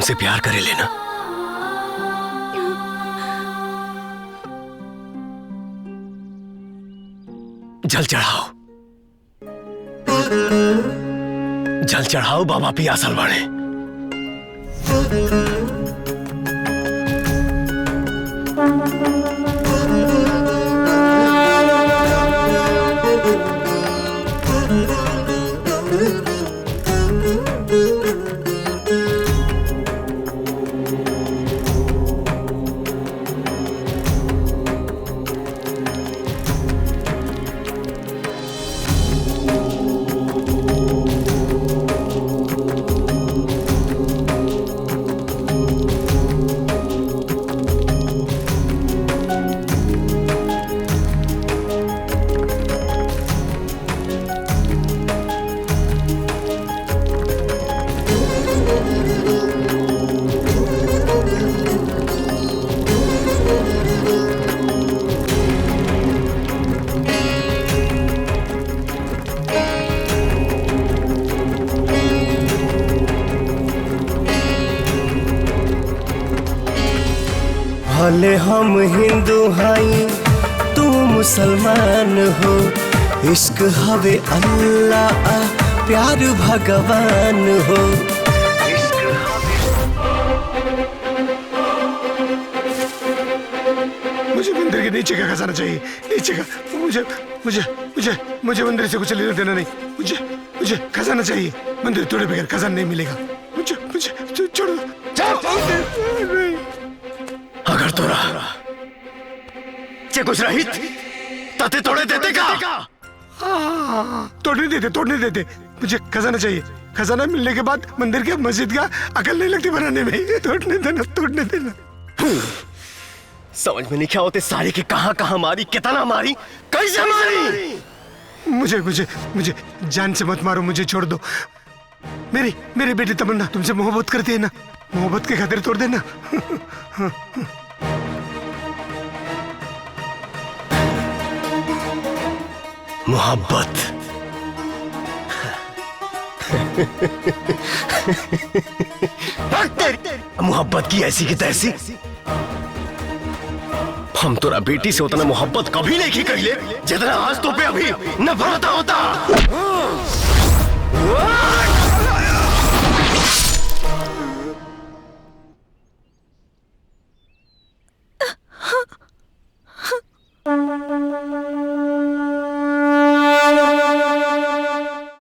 हमसे प्यार करे लेना। जल चढ़ाओ, जल चढ़ाओ, बाबा पियासल बाड़े। भले हम हिंदू हई तू मुसलमान हो, इश्क हवे अल्लाह प्यार भगवान हो। मुझे मंदिर के नीचे का खजाना चाहिए, नीचे का। मुझे मुझे मुझे मुझे मंदिर से कुछ लेना देना नहीं। मुझे मुझे खजाना चाहिए। मंदिर तोड़े बगैर खजाना नहीं मिलेगा। मुझे मुझे छोड़ दो। अगर तोरा चे कुछ रहित ताते तोड़े देते का? तोड़ने देते, तोड़ने देते। मुझे खजाना चाहिए। खजाना मिलने के बाद मंदिर के मस्जिद का अकल नहीं लगती बनाने में। तोड़ने देना, तोड़ने देना। समझ में नहीं क्या होते सारी की कहां कहां मारी, कितना मारी, कैसे मारी। मुझे मुझे मुझे जान से मत मारो, मुझे छोड़ दो। मेरी बेटी तमन्ना तुमसे मोहब्बत करती है ना, मोहब्बत के खातिर तोड़ देना। मोहब्बत मोहब्बत की ऐसी की तैसी। हम तोरा बेटी से उतना मोहब्बत कभी नहीं की कहिले जितना आज तो पे अभी नफरत होता।